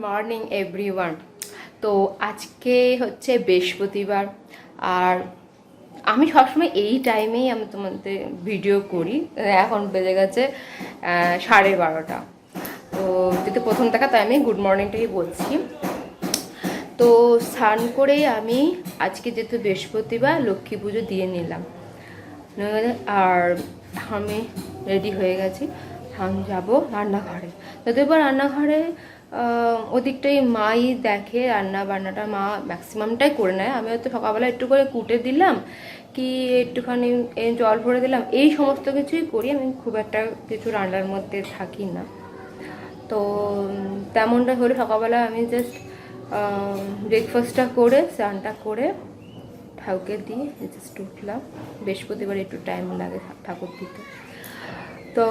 Morning everyone. তো আজকে হচ্ছে বৃহস্পতিবার, আর আমি সবসময় এই টাইমেই আমি তোমাদের ভিডিও করি। এখন বেজে গেছে 12:30। তো যেহেতু প্রথম দেখা, তাই আমি গুড মর্নিংটাই বলছি। তো স্নান করে আমি আজকে যেহেতু বৃহস্পতিবার লক্ষ্মী পুজো দিয়ে নিলাম, আর আমি রেডি হয়ে গেছি। আমি যাবো রান্নাঘরে। যদিও বা রান্নাঘরে ওদিকটাই মাই দেখে, রান্না বান্নাটা মা ম্যাক্সিমামটাই করে নেয়। আমি হয়তো সকালবেলা একটু করে কুটে দিলাম, কি একটুখানি জল ভরে দিলাম, এই সমস্ত কিছুই করি। আমি খুব একটা কিছু রান্নার মধ্যে থাকি না। তো তেমনটা হলে সকালবেলা আমি জাস্ট ব্রেকফাস্টটা করে স্নানটা করে ঠাকুরকে দিয়ে জাস্ট উঠলাম। বৃহস্পতিবার একটু টাইম লাগে ঠাকুর দিতে। তো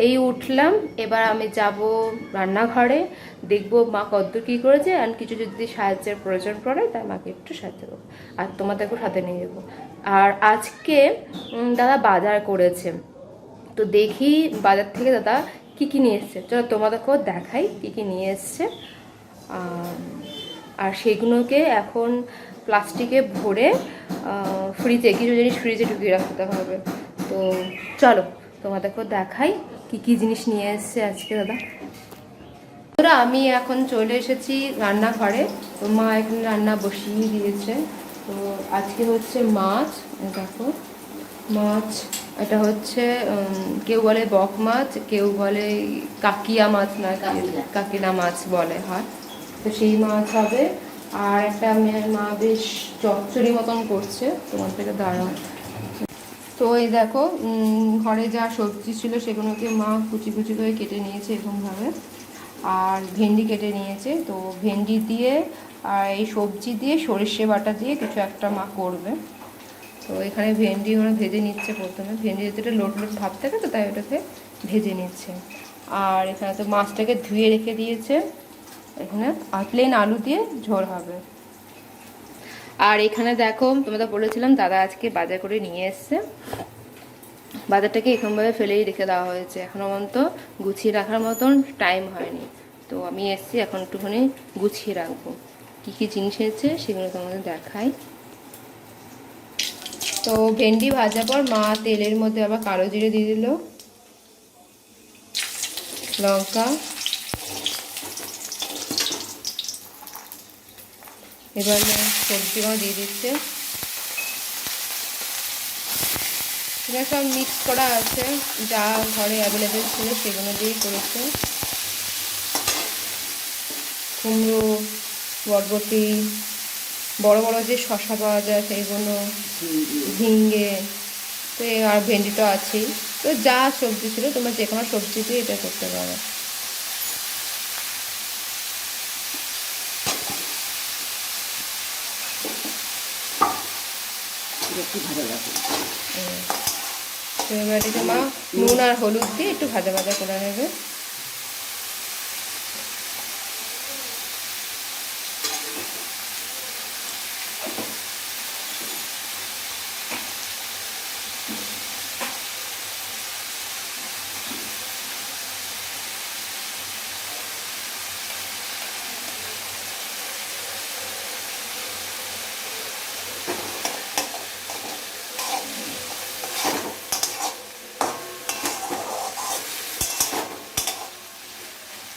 এই উঠলাম, এবার আমি যাব রান্নাঘরে, দেখবো মা কদ্দূর কী করেছে, আর কিছু যদি সাহায্যের প্রয়োজন পড়ে তাই মাকে একটু সাহায্য করবো, আর তোমাদেরকেও সাথে নিয়ে যাবো। আর আজকে দাদা বাজার করেছে, তো দেখি বাজার থেকে দাদা কী কী নিয়ে এসছে। চলো তোমাদেরকেও দেখাই কী কী নিয়ে এসছে। আর সেগুলোকে এখন প্লাস্টিকে ভরে ফ্রিজে, কিছু জিনিস ফ্রিজে ঢুকিয়ে রাখতে হবে। তো চলো তোমাদেরকেও দেখাই কি কি জিনিস নিয়ে এসছে আজকে দাদা। আমি এখন চলে এসেছি রান্নাঘরে। তো মা এখানে রান্না বসিয়ে দিয়েছে। তো আজকে হচ্ছে মাছ, দেখো মাছ, এটা হচ্ছে কেউ বলে বক মাছ, কেউ বলে কাকিয়া মাছ, না কাকিনা মাছ বলে হয়। তো সেই মাছ হবে। আর একটা মা বেশ চচ্চড়ি মতন করছে, তোমার থেকে দাঁড়াও। তো এই দেখো ঘরে যা সবজি ছিল সেগুলোকে মা কুচি কুচি করে কেটে নিয়েছে এরকমভাবে, আর ভেন্ডি কেটে নিয়েছে। তো ভেন্ডি দিয়ে আর এই সবজি দিয়ে সরষে বাটা দিয়ে কিছু একটা মা করবে। তো এখানে ভেন্ডি ওরা ভেজে নিচ্ছে প্রথমে, ভেন্ডি যেটা লোট লোট ভাব থাকে, তো তাই ওটাকে ভেজে নিচ্ছে। আর এখানে তো মাছটাকে ধুয়ে রেখে দিয়েছে এখানে, আর প্লেন আলু দিয়ে ঝোল হবে। আর এখানে দেখো, তোমাদের বলেছিলাম দাদা আজকে বাজার করে নিয়ে এসছে। বাজারটাকে এরকমভাবে ফেলেই রেখে দেওয়া হয়েছে, এখনো পর্যন্ত গুছিয়ে রাখার মতন টাইম হয়নি। তো আমি এসছি এখন একটুখানি গুছিয়ে রাখবো। কী কী জিনিস এসেছে সেগুলো তোমাদের দেখাই। তো ভেন্ডি ভাজার পর মা তেলের মধ্যে আবার কালো জিরে দিয়ে দিল, লঙ্কা, এবার সবজিগুলো দিয়ে দিচ্ছে। এখানে সব মিক্স করা আছে, যা ঘরে অ্যাভেলেবেল ছিল সেগুলো দিয়েই করেছে। কুমড়ো, বরবটি, বড় বড় যে শশা পাওয়া যায় সেইগুলো, ঝিঙ্গে, তো আর ভেন্ডিটা আছেই। তো যা সবজি ছিল, তোমরা যে কোনো সবজি দিয়ে এটা করতে পারো। তো এবার এটা মা নুন আর হলুদ দিয়ে একটু ভাজা ভাজা করে নেবে।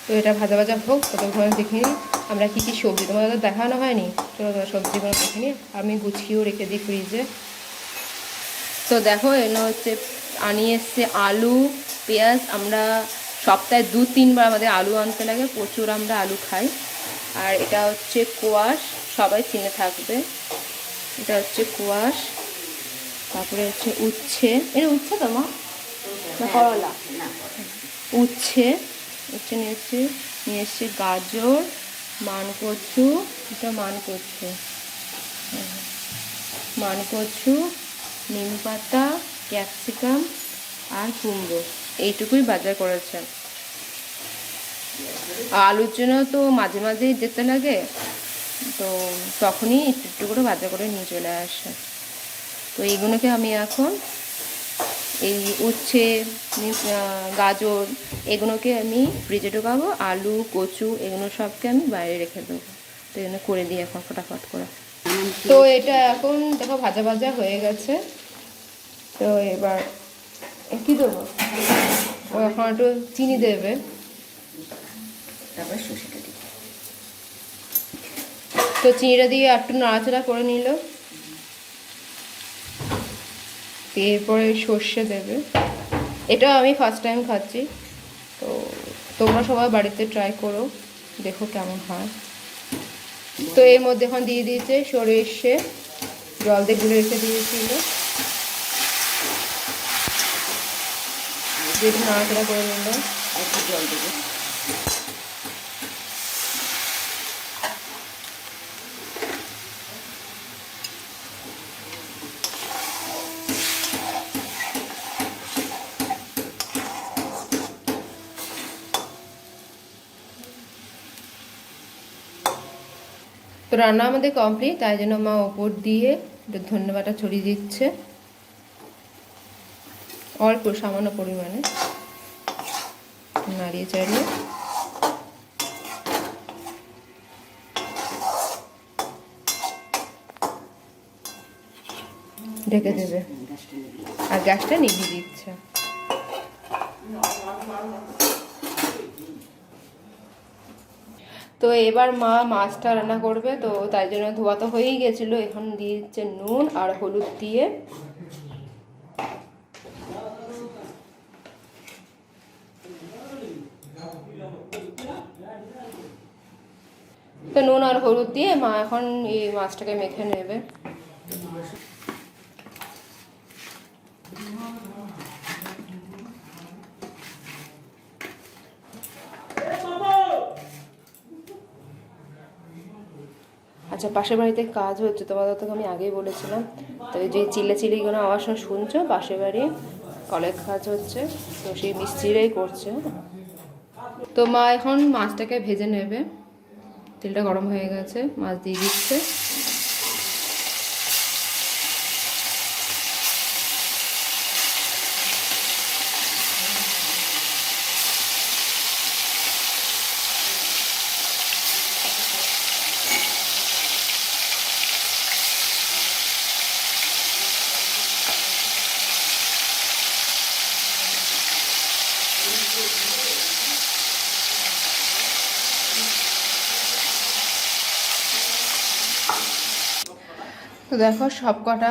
তো এটা ভাজা ভাজা হোক, ততক্ষণ দেখে নিই আমরা কী কী সবজি, তোমাদের তো দেখানো হয়নি। চলো তোমার সবজিগুলো দেখে নিই, আমি গুছিয়েও রেখে দিই ফ্রিজে। তো দেখো এগুলো হচ্ছে আনিয়ে এসছে আলু, পেঁয়াজ। আমরা সপ্তাহে 2-3 বার আমাদের আলু আনতে লাগে, প্রচুর আমরা আলু খাই। আর এটা হচ্ছে কোয়াশ, সবাই চিনে থাকবে, এটা হচ্ছে কোয়াশ। তারপরে হচ্ছে উচ্ছে, এটা উচ্ছে তো মা না করলা, উচ্ছে, উচ্ছে নিয়ে এসছে গাজর, মানকচু, এটা মানকচু, মানকচু, নিম পাতা, ক্যাপসিকাম আর কুমড়ো, এইটুকুই বাজার করেছে। আলুর জন্য তো মাঝে মাঝেই যেতে লাগে, তো তখনই একটু একটু করে বাজার করে নিয়ে চলে আসে। তো এইগুলোকে আমি এখন এই উচ্ছে, গাজর এগুলোকে আমি ফ্রিজে ঢোকাবো, আলু কচু এগুলো সবকে আমি বাইরে রেখে দেবো। তো এগুলো করে দিই এখন ফটাফট করে। তো এটা এখন দেখো ভাজা ভাজা হয়ে গেছে। তো এবার কী দেবো, ও এখন একটু চিনি দেবে, তারপর সর্ষেটা দিই। তো চিনিটা দিয়ে একটু নাড়াচাড়া করে নিল। এরপরে সর্ষে দেবে। এটা আমি ফার্স্ট টাইম খাচ্ছি, তো তোমরা সবাই বাড়িতে ট্রাই করো, দেখো কেমন হয়। তো এর মধ্যে এখন দিয়ে দিয়েছে সর্ষে, জল দিয়ে গুলে রেখে দিয়েছিল, দিয়ে নাড়াচাড়া করে নিল। একটু জল দেবো। তো রান্না আমাদের কমপ্লিট, তাই জন্য মা ওপর দিয়ে ধন্যবাদটা ছড়িয়ে দিচ্ছে অল্প সামান্য পরিমাণে, নাড়িয়ে চাড়িয়ে। ঢেকে দেবে আর গ্যাসটা নিভিয়ে দিচ্ছে। তো এবার মা মাছটা রান্না করবে, তো তাই জন্য ধোয়া তো হয়েই গেছিলো। এখন দিয়ে দিচ্ছে নুন আর হলুদ দিয়ে। তো নুন আর হলুদ দিয়ে মা এখন এই মাছটাকে মেখে নেবে। আচ্ছা, পাশের বাড়িতে কাজ হচ্ছে, তোমাদের তো আমি আগেই বলেছিলাম। তো এই যে চিল্লিগুলো আওয়াজ শুনছো, পাশের বাড়ি কলের কাজ হচ্ছে, তো সেই মিস্ত্রিরাই করছে। তো মা এখন মাছটাকে ভেজে নেবে। তেলটা গরম হয়ে গেছে, মাছ দিয়ে দিচ্ছে। তো দেখো সব কটা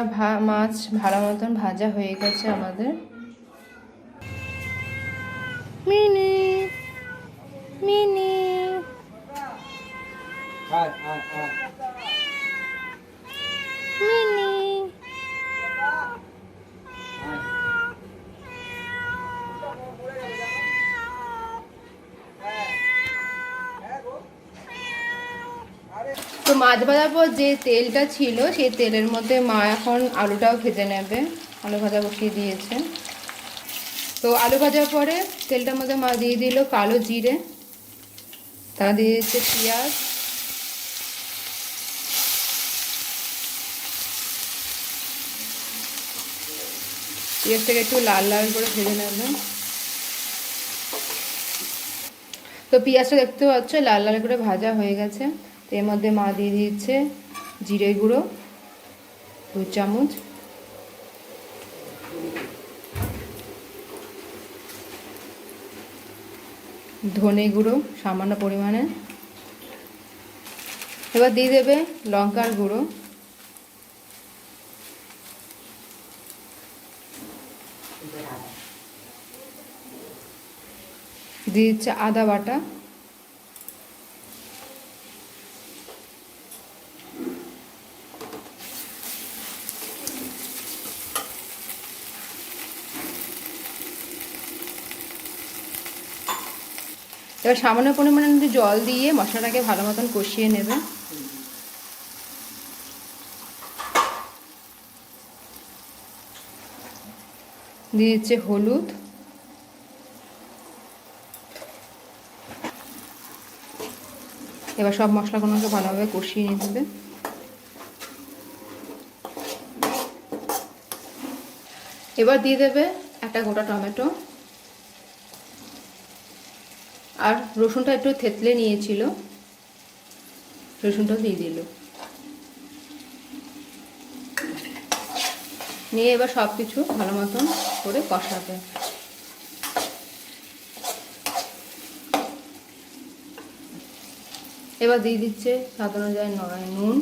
মাছ ভালো মতন ভাজা হয়ে গেছে আমাদের। মিনি মিনি মিনি তো মাছ ভাজার পর যে তেলটা ছিল সেই তেলের মধ্যে মা এখন আলুটাও ভেজে নেবে। আলু ভাজা বসিয়ে দিয়েছে। তো আলু ভাজার পরে তেলটার মধ্যে মা দিয়ে দিল কালো জিরে, তারা দিয়ে দিচ্ছে পেঁয়াজ, পেঁয়াজটাকে একটু লাল লাল করে ভেজে নেবে। তো পেঁয়াজটা দেখতে পাচ্ছ লাল লাল করে ভাজা হয়ে গেছে। তো এর মধ্যে মা দিয়ে দিচ্ছে জিরে গুঁড়ো 2 চামচ, ধনে গুঁড়ো সামান্য পরিমাণে, এবার দিয়ে দেবে লঙ্কার গুঁড়ো, দিয়ে দিচ্ছে আদা বাটা, এবার সামান্য পরিমাণে জল দিয়ে মশলাটাকে ভালো মতন কষিয়ে নেবে। দিয়ে দিচ্ছে হলুদ, এবার সব মশলাগুলোকে ভালোভাবে কষিয়ে নিয়ে দেবে। এবার দিয়ে দেবে একটা গোটা টমেটো, আর রসুনটা একটু থেতলে নিয়েছিল, রসুনটা দিয়ে দিল। নিয়ে এবার সব কিছু ভালো মতন করে কষাবে। এবার দিয়ে দিচ্ছে স্বাদ অনুযায়ী নুন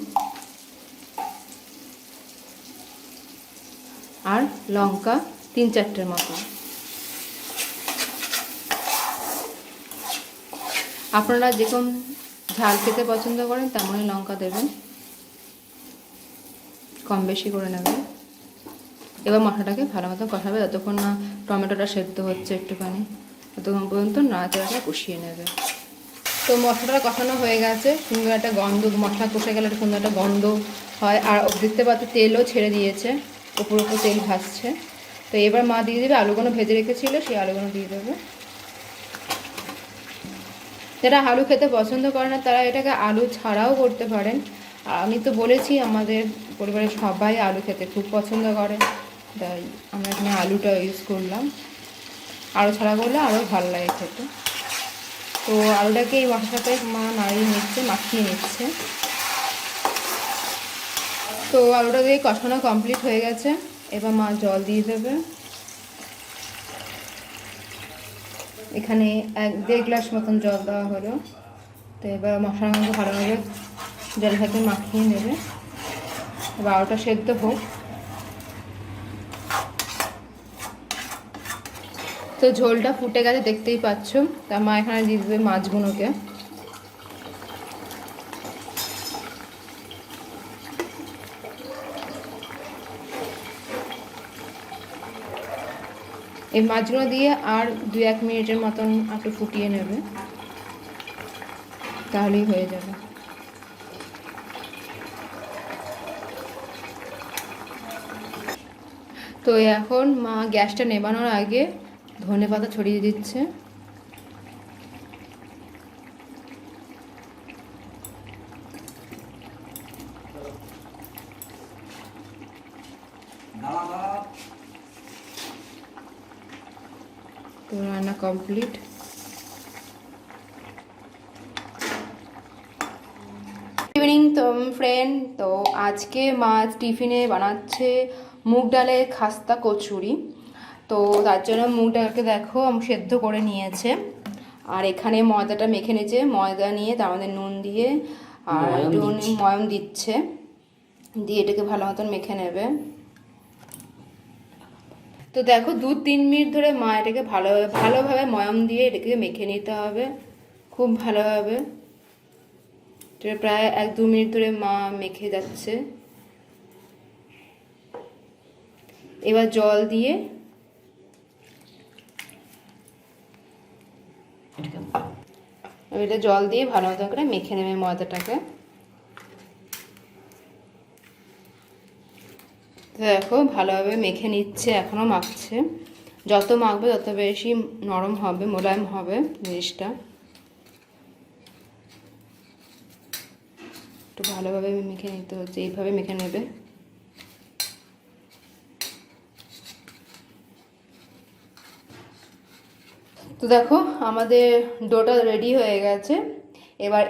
আর লঙ্কা 3-4টের মতো। আপনারা যেরকম ঝাল খেতে পছন্দ করেন তেমনই লঙ্কা দেবেন, কম বেশি করে নেবেন। এবার মশলাটাকে ভালো মতো কষাবে, যতক্ষণ না টমেটোটা সেদ্ধ হচ্ছে একটুখানি, ততক্ষণ পর্যন্ত নাড়াচাড়াটা কষিয়ে নেবে। তো মশলাটা কষানো হয়ে গেছে, সুন্দর একটা গন্ধ, মশলা কষে গেলে একটা সুন্দর একটা গন্ধ হয়। আর দেখতে পাচ্ছি তেলও ছেড়ে দিয়েছে, উপর উপর তেল ভাসছে। তো এবার মা দিয়ে দেবে আলুগুলো ভেজে রেখেছিল, সেই আলুগুলো দিয়ে দেবে। যারা আলু খেতে পছন্দ করে না তারা এটাকে আলু ছাড়াও করতে পারেন। আর আমি তো বলেছি আমাদের পরিবারের সবাই আলু খেতে খুব পছন্দ করে, তাই আমরা এখানে আলুটা ইউজ করলাম। আলু ছাড়া করলে আরও ভালো লাগে খেতে। তো আলুটাকে এই মশলাটাই মা নাড়িয়ে নিচ্ছে, মাখিয়ে নিচ্ছে। তো আলুটা দিয়ে কষানো কমপ্লিট হয়ে গেছে, এবার মা জল দিয়ে দেবে। এখানে 1-1.5 গ্লাস মতন জল দেওয়া হলো। তো এবার মশলাগুলো ভালোভাবে জলের সাথে মাখিয়ে নেবে। এবার আলুটা সেদ্ধ হোক। তো ঝোলটা ফুটে গেছে দেখতেই পাচ্ছ। তা মা এখানে দিয়ে দেবে মাছগুলোকে। এই মাছগুলো দিয়ে আর 2-1 মিনিটের মতন একটু ফুটিয়ে নেবে, তাহলেই হয়ে যাবে। তো এখন মা গ্যাসটা নেবানোর আগে ধনেপাতা ছড়িয়ে দিচ্ছে। তো রান্না কমপ্লিট। ইভিনিং তো ফ্রেন্ড, তো আজকে মা টিফিনে বানাচ্ছে মুগ ডালের খাস্তা কচুরি। তো তার জন্য মুগ ডালকে দেখো সেদ্ধ করে নিয়েছে, আর এখানে ময়দাটা মেখে নিয়েছে। ময়দা নিয়ে তার মধ্যে নুন দিয়ে আর একটু ময়ম দিচ্ছে, দিয়ে এটাকে ভালো মতন মেখে নেবে। তো দেখো 2-3 মিনিট ধরে মা এটাকে ভালোভাবে ময়ম দিয়ে এটাকে মেখে নিতে হবে খুব ভালোভাবে। প্রায় 1-2 মিনিট ধরে মা মেখে যাচ্ছে। এবার জল দিয়ে এটা জল দিয়ে ভালো মতো করে মেখে নেবে ময়দাটাকে। দেখো ভালোভাবে মেখে নিচ্ছে, এখনও মাখছে। যত মাখবে তত বেশি নরম হবে, মোলায়েম হবে জিনিসটা। একটু ভালোভাবে মেখে নিতে হচ্ছে, এইভাবে মেখে নেবে। তো দেখো আমাদের ডোটা রেডি হয়ে গেছে। এবার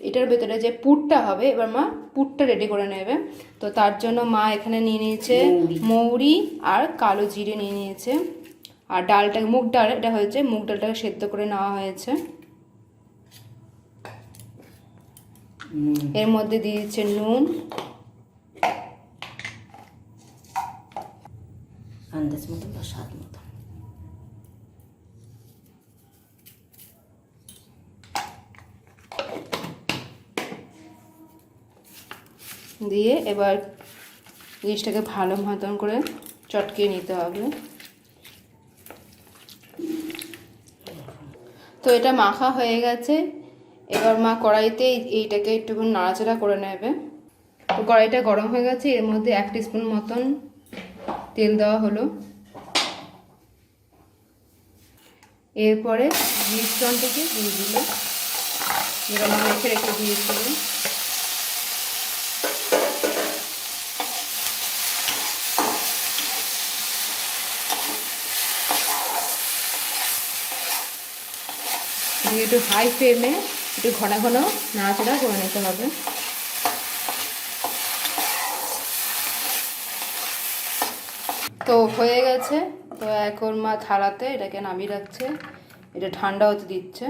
এটার ভেতরে যে পুরটা হবে, এবার মা পুরটা রেডি করে নেবে। তো তার জন্য মা এখানে নিয়ে নিয়েছে মৌরি আর কালো জিরে নিয়ে নিয়েছে। আর ডালটা মুগ ডাল, এটা হয়েছে মুগ ডালটাকে সেদ্ধ করে নেওয়া হয়েছে। এর মধ্যে দিয়ে দিচ্ছে নুন, আন্দাজ মতো বা স্বাদ মতো, দিয়ে এবার জিনিসটাকে ভালো মতন করে চটকিয়ে নিতে হবে। তো এটা মাখা হয়ে গেছে। এবার মা কড়াইতে এইটাকে একটু নাড়াচাড়া করে নেবে। তো কড়াইটা গরম হয়ে গেছে, এর মধ্যে 1 টিস্পুন মতন তেল দেওয়া হলো। এরপরে মিশ্রণটাকে দিয়ে দিল, যেটা মা মেখে রেখে দিয়েছিল। দিয়ে একটু হাই ফ্লেমে একটু ঘন ঘন নাড়াচাড়া করে নিতে হবে। তো হয়ে গেছে। তো এখন মা থালাতে এটাকে নামিয়ে রাখছে, এটা ঠান্ডা হতে দিচ্ছে।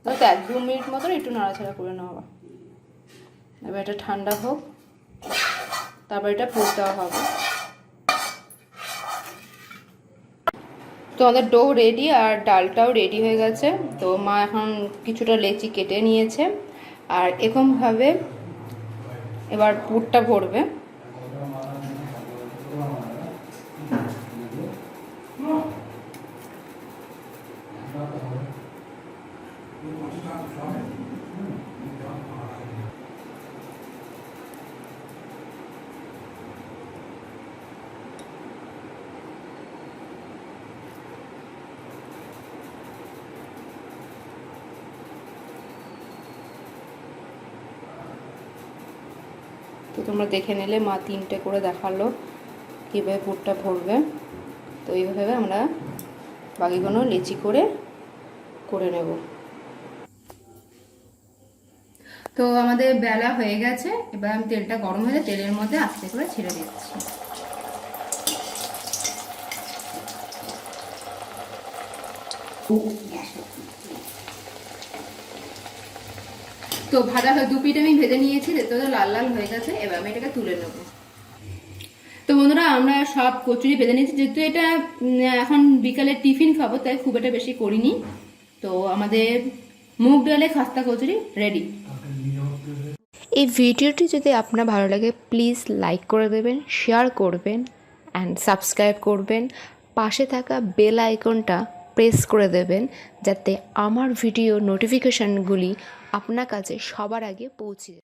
তো 1-2 মিনিট মতন একটু নাড়াচাড়া করে নেওয়া। এবার এটা ঠান্ডা হোক, তারপর এটা পুর দেওয়া হবে। তো আমাদের ডো রেডি আর ডালটাও রেডি হয়ে গেছে। তো মা এখন কিছুটা লেচি কেটে নিয়েছে আর এরকমভাবে এবার পুরটা ভরবে। তো তোমরা দেখে নিলে মা 3টে করে দেখালো কীভাবে পুরটা ভরবে। তো এইভাবে আমরা বাকিগুলো লেচি করে নেব। তো আমাদের বেলা হয়ে গেছে। এবার আমি তেলটা গরম হয়ে তেলের মধ্যে আস্তে করে ছেড়ে দিচ্ছি। তো ভাজা হয় 2 পিঠ আমি ভেজে নিয়েছি, দেখতে তো লাল লাল হয়ে গেছে। এবার আমি এটাকে তুলে নেব। তো বন্ধুরা আমরা সব কচুরি ভেজে নিয়েছি, যেহেতু এটা এখন বিকালে টিফিন খাবো তাই খুব একটা বেশি করিনি। তো আমাদের মুগ ডালে খাস্তা কচুরি রেডি। এই ভিডিওটি যদি আপনার ভালো লাগে প্লিজ লাইক করে দেবেন, শেয়ার করবেন অ্যান্ড সাবস্ক্রাইব করবেন। পাশে থাকা বেল আইকনটা প্রেস করে দেবেন যাতে আমার ভিডিও নোটিফিকেশানগুলি আপনার কাছে সবার আগে পৌঁছে যায়।